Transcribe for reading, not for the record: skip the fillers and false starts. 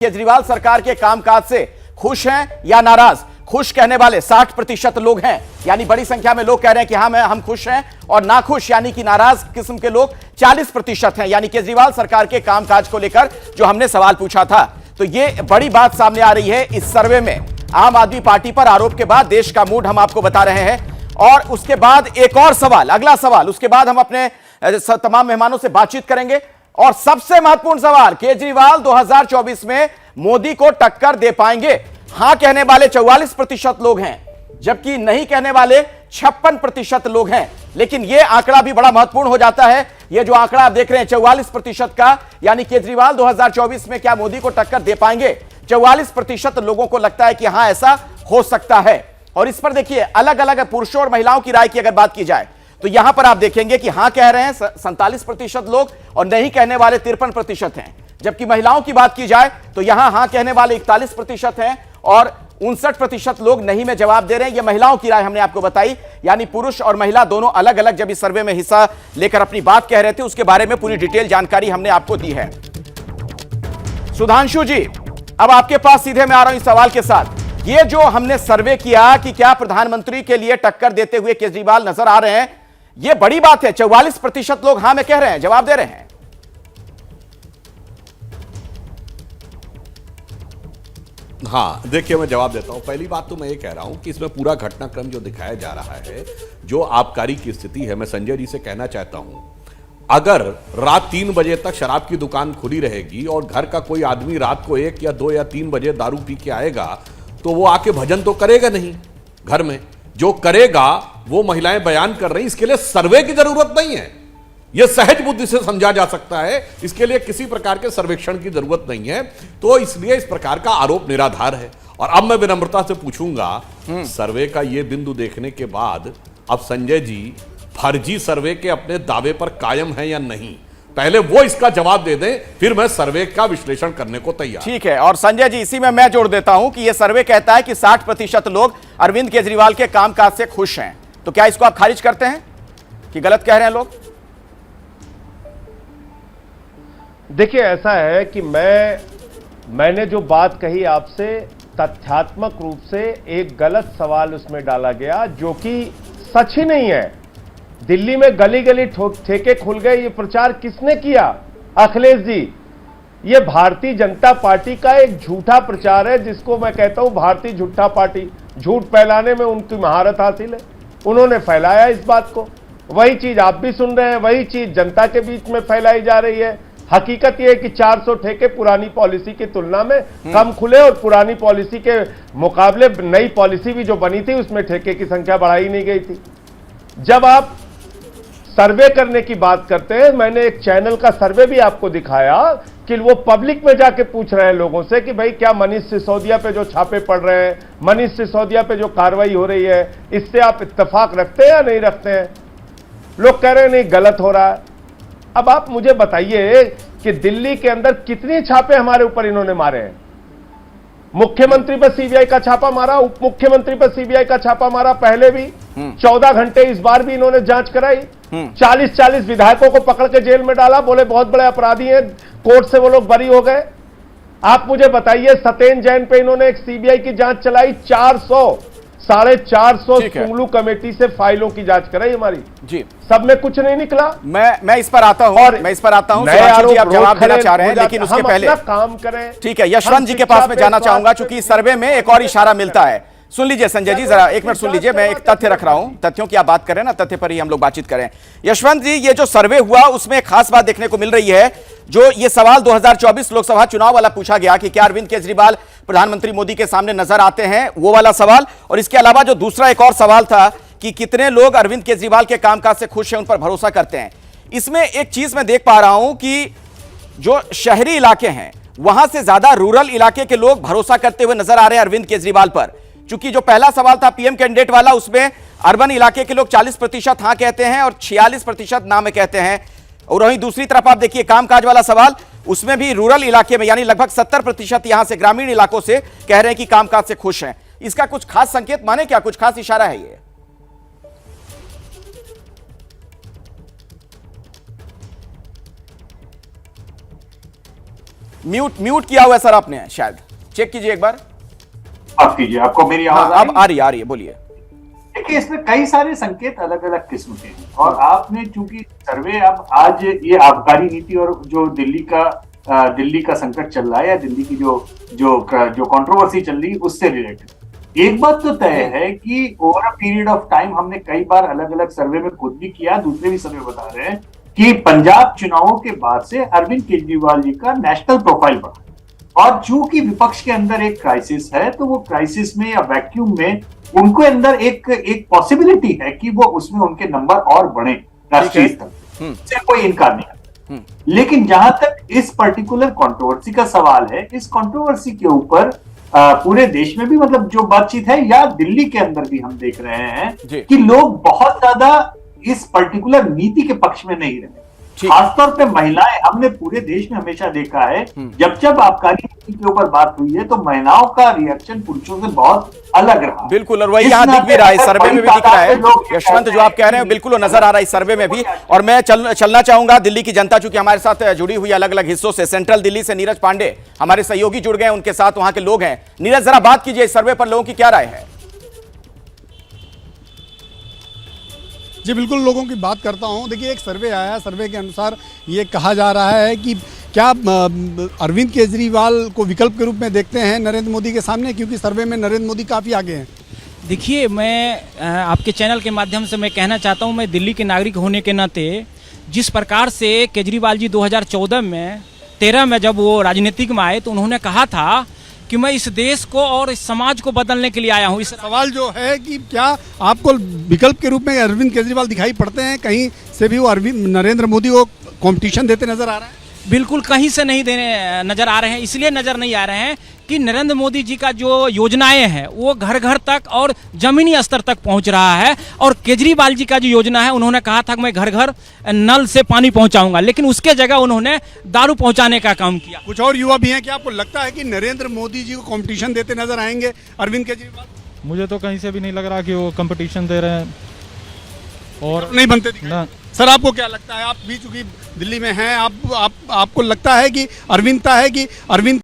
केजरीवाल सरकार के कामकाज से खुश हैं या नाराज? खुश कहने वाले 60% लोग हैं, यानी बड़ी संख्या में लोग कह रहे हैं कि हाँ हम खुश हैं, और नाखुश यानी कि नाराज किस्म के लोग 40% हैं। यानी केजरीवाल सरकार के कामकाज को लेकर जो हमने सवाल पूछा था, तो ये बड़ी बात सामने आ रही है इस सर्वे में। आम आदमी पार्टी पर आरोप के बाद देश का मूड हम आपको बता रहे हैं, और उसके बाद एक और सवाल, अगला सवाल, उसके बाद हम अपने तमाम मेहमानों से बातचीत करेंगे। और सबसे महत्वपूर्ण सवाल, केजरीवाल 2024 में मोदी को टक्कर दे पाएंगे? हां कहने वाले 44% लोग हैं, जबकि नहीं कहने वाले 56% लोग हैं। लेकिन यह आंकड़ा भी बड़ा महत्वपूर्ण हो जाता है। यह जो आंकड़ा आप देख रहे हैं 44% का, यानी केजरीवाल 2024 में क्या मोदी को टक्कर दे पाएंगे? 44% लोगों को लगता है कि हां ऐसा हो सकता है। और इस पर देखिए अलग अलग पुरुषों और महिलाओं की राय की अगर बात की जाए तो यहां पर आप देखेंगे कि हां कह रहे हैं 47% लोग और नहीं कहने वाले 53% हैं। जबकि महिलाओं की बात की जाए तो यहां हां कहने वाले 41% हैं और 59% लोग नहीं में जवाब दे रहे हैं। यह महिलाओं की राय हमने आपको बताई, यानी पुरुष और महिला दोनों अलग अलग जब इस सर्वे में हिस्सा लेकर अपनी बात कह रहे थे, उसके बारे में पूरी डिटेल जानकारी हमने आपको दी है। सुधांशु जी, अब आपके पास सीधे मैं आ रहा हूं इस सवाल के साथ। ये जो हमने सर्वे किया कि क्या प्रधानमंत्री के लिए टक्कर देते हुए केजरीवाल नजर आ रहे हैं, यह बड़ी बात है। 44% लोग हां में कह रहे हैं, जवाब दे रहे हैं। हाँ, देखिए मैं जवाब देता हूं। पहली बात तो मैं ये कह रहा हूं कि इसमें पूरा घटनाक्रम जो दिखाया जा रहा है, जो आबकारी की स्थिति है, मैं संजय जी से कहना चाहता हूं, अगर रात 3 बजे तक शराब की दुकान खुली रहेगी और घर का कोई आदमी रात को 1 या 2 या 3 बजे दारू पी के आएगा, तो वो आके भजन तो करेगा नहीं घर में। जो करेगा वो महिलाएं बयान कर रही, इसके लिए सर्वे की जरूरत नहीं है। यह सहज बुद्धि से समझा जा सकता है, इसके लिए किसी प्रकार के सर्वेक्षण की जरूरत नहीं है। तो इसलिए इस प्रकार का आरोप निराधार है। और अब मैं विनम्रता से पूछूंगा, सर्वे का यह बिंदु देखने के बाद अब संजय जी फर्जी सर्वे के अपने दावे पर कायम है या नहीं, पहले वो इसका जवाब दे दें, फिर मैं सर्वे का विश्लेषण करने को तैयार। ठीक है। और संजय जी, इसी में मैं जोड़ देता हूं कि यह सर्वे कहता है कि 60% लोग अरविंद केजरीवाल के कामकाज से खुश हैं। तो क्या इसको आप खारिज करते हैं कि गलत कह रहे हैं लोग? देखिए, ऐसा है कि मैंने जो बात कही आपसे, तथ्यात्मक रूप से एक गलत सवाल उसमें डाला गया, जो कि सच ही नहीं है। दिल्ली में गली गली ठेके खुल गए, ये प्रचार किसने किया? अखिलेश जी। ये भारतीय जनता पार्टी का एक झूठा प्रचार है, जिसको मैं कहता हूं भारतीय झूठा पार्टी। झूठ फैलाने में उनकी महारत हासिल है, उन्होंने फैलाया इस बात को। वही चीज आप भी सुन रहे हैं, वही चीज जनता के बीच में फैलाई जा रही है। हकीकत यह है कि 400 ठेके पुरानी पॉलिसी की तुलना में कम खुले, और पुरानी पॉलिसी के मुकाबले नई पॉलिसी भी जो बनी थी उसमें ठेके की संख्या बढ़ाई नहीं गई थी। जब आप सर्वे करने की बात करते हैं, मैंने एक चैनल का सर्वे भी आपको दिखाया कि वो पब्लिक में जाके पूछ रहे हैं लोगों से कि भाई क्या मनीष सिसोदिया पे जो छापे पड़ रहे हैं, मनीष सिसोदिया पे जो कार्रवाई हो रही है, इससे आप इत्तेफाक रखते हैं या नहीं रखते हैं? लोग कह रहे हैं नहीं, गलत हो रहा है। अब आप मुझे बताइए कि दिल्ली के अंदर कितने छापे हमारे ऊपर इन्होंने मारे हैं? मुख्यमंत्री पर सीबीआई का छापा मारा, उप मुख्यमंत्री पर सीबीआई का छापा मारा, पहले भी 14 घंटे, इस बार भी इन्होंने जांच कराई। 40-40 विधायकों को पकड़ के जेल में डाला, बोले बहुत बड़े अपराधी हैं, कोर्ट से वो लोग बरी हो गए। आप मुझे बताइए, सत्येंद्र जैन पे इन्होंने एक सीबीआई की जांच चलाई, 450 सुंगलू कमेटी से फाइलों की जांच कराई हमारी जी, सब में कुछ नहीं निकला। मैं इस पर आता हूं, और मैं इस पर आता हूं। जी आप जवाब देना चाह रहे हैं, लेकिन उसके पहले काम करें। ठीक है, यशवंत जी के पास में जाना चाहूंगा, चूंकि इस सर्वे में एक और इशारा मिलता है। सुन लीजिए संजय जी, जरा एक मिनट सुन लीजिए। मैं एक तथ्य रख रहा हूं, तथ्यों की आप बात करें ना, तथ्य पर ही हम लोग बातचीत करें। यशवंत जी, ये जो सर्वे हुआ उसमें एक खास बात देखने को मिल रही है। जो ये सवाल 2024 लोकसभा चुनाव वाला पूछा गया कि क्या अरविंद केजरीवाल प्रधानमंत्री मोदी के सामने नजर आते हैं, वो वाला सवाल, और इसके अलावा जो दूसरा एक और सवाल था कि कितने लोग अरविंद केजरीवाल के कामकाज से खुश हैं, उन पर भरोसा करते हैं। इसमें एक चीज मैं देख पा रहा हूं कि जो शहरी इलाके हैं वहां से ज्यादा रूरल इलाके के लोग भरोसा करते हुए नजर आ रहे हैं अरविंद केजरीवाल पर। चूंकि जो पहला सवाल था पीएम कैंडिडेट वाला, उसमें अर्बन इलाके के लोग 40% हां कहते हैं और 46% ना में कहते हैं। और वहीं दूसरी तरफ आप देखिए कामकाज वाला सवाल, उसमें भी रूरल इलाके में यानी लगभग 70% यहां से ग्रामीण इलाकों से कह रहे हैं कि कामकाज से खुश हैं। इसका कुछ खास संकेत माने, क्या कुछ खास इशारा है ये? म्यूट किया हुआ है सर आपने, शायद चेक कीजिए एक बार। माफ कीजिए, आपको मेरी हाँ, आवाज अब आ रही है, बोलिए। देखिए, इसमें कई सारे संकेत अलग अलग किस्म के हैं और आपने चूंकि सर्वे अब आज ये आबकारी नीति और जो दिल्ली का संकट चल रहा है या दिल्ली की जो कंट्रोवर्सी चल रही है उससे रिलेटेड एक बात तो तय है कि over a period of time हमने कई बार अलग अलग सर्वे में खुद भी किया, दूसरे भी सर्वे बता रहे हैं कि पंजाब चुनावों के बाद से अरविंद केजरीवाल जी का नेशनल प्रोफाइल बढ़ा और चूंकि विपक्ष के अंदर एक क्राइसिस है तो वो क्राइसिस में या वैक्यूम में उनको अंदर एक पॉसिबिलिटी है कि वो उसमें उनके नंबर और बढ़े राष्ट्रीय स्तर से, कोई इनकार नहीं है। लेकिन जहां तक इस पर्टिकुलर कंट्रोवर्सी का सवाल है, इस कंट्रोवर्सी के ऊपर पूरे देश में भी मतलब जो बातचीत है या दिल्ली के अंदर भी हम देख रहे हैं कि लोग बहुत ज्यादा इस पर्टिकुलर नीति के पक्ष में नहीं रहे। खासतौर पे महिलाएं, हमने पूरे देश में हमेशा देखा है जब आबकारी नीति के ऊपर बात हुई है तो महिलाओं का रिएक्शन पुरुषों से बहुत अलग रहा। बिल्कुल, और वही यहाँ दिख भी रहा है, सर्वे में भी दिख रहा है यशवंत, जो आप कह रहे हैं बिल्कुल वो नजर आ रहा है इस सर्वे में भी। और मैं चलना चाहूंगा दिल्ली की जनता, चूंकि हमारे साथ जुड़ी हुई अलग अलग हिस्सों से, सेंट्रल दिल्ली से नीरज पांडे हमारे सहयोगी जुड़ गए, उनके साथ वहां के लोग हैं। नीरज, जरा बात कीजिए, इस सर्वे पर लोगों की क्या राय है? जी बिल्कुल, लोगों की बात करता हूं। देखिए, एक सर्वे आया, सर्वे के अनुसार ये कहा जा रहा है कि क्या अरविंद केजरीवाल को विकल्प के रूप में देखते हैं नरेंद्र मोदी के सामने, क्योंकि सर्वे में नरेंद्र मोदी काफ़ी आगे हैं। देखिए, मैं आपके चैनल के माध्यम से मैं कहना चाहता हूं, मैं दिल्ली के नागरिक होने के नाते जिस प्रकार से केजरीवाल जी 2014 में 13 में जब वो राजनीतिक में आए तो उन्होंने कहा था कि मैं इस देश को और इस समाज को बदलने के लिए आया हूँ। इस सवाल जो है कि क्या आपको विकल्प के रूप में अरविंद केजरीवाल दिखाई पड़ते हैं? कहीं से भी वो अरविंद नरेंद्र मोदी को कंपटीशन देते नजर आ रहे हैं? बिल्कुल कहीं से नहीं देने नजर आ रहे हैं। इसलिए नजर नहीं आ रहे हैं कि नरेंद्र मोदी जी का जो योजनाएं हैं वो घर घर तक और जमीनी स्तर तक पहुंच रहा है, और केजरीवाल जी का जो योजना है, उन्होंने कहा था कि मैं घर घर नल से पानी पहुंचाऊंगा, लेकिन उसके जगह उन्होंने दारू पहुंचाने का काम किया। कुछ और युवा भी हैं, क्या आपको लगता है कि नरेंद्र मोदी जी को कंपटीशन देते नजर आएंगे अरविंद केजरीवाल? मुझे तो कहीं से भी नहीं लग रहा कि वो कंपटीशन दे रहे हैं और नहीं बनते ना। सर, आपको क्या लगता है? आप भी चूंकि दिल्ली में हैं, आपको लगता है कि अरविंद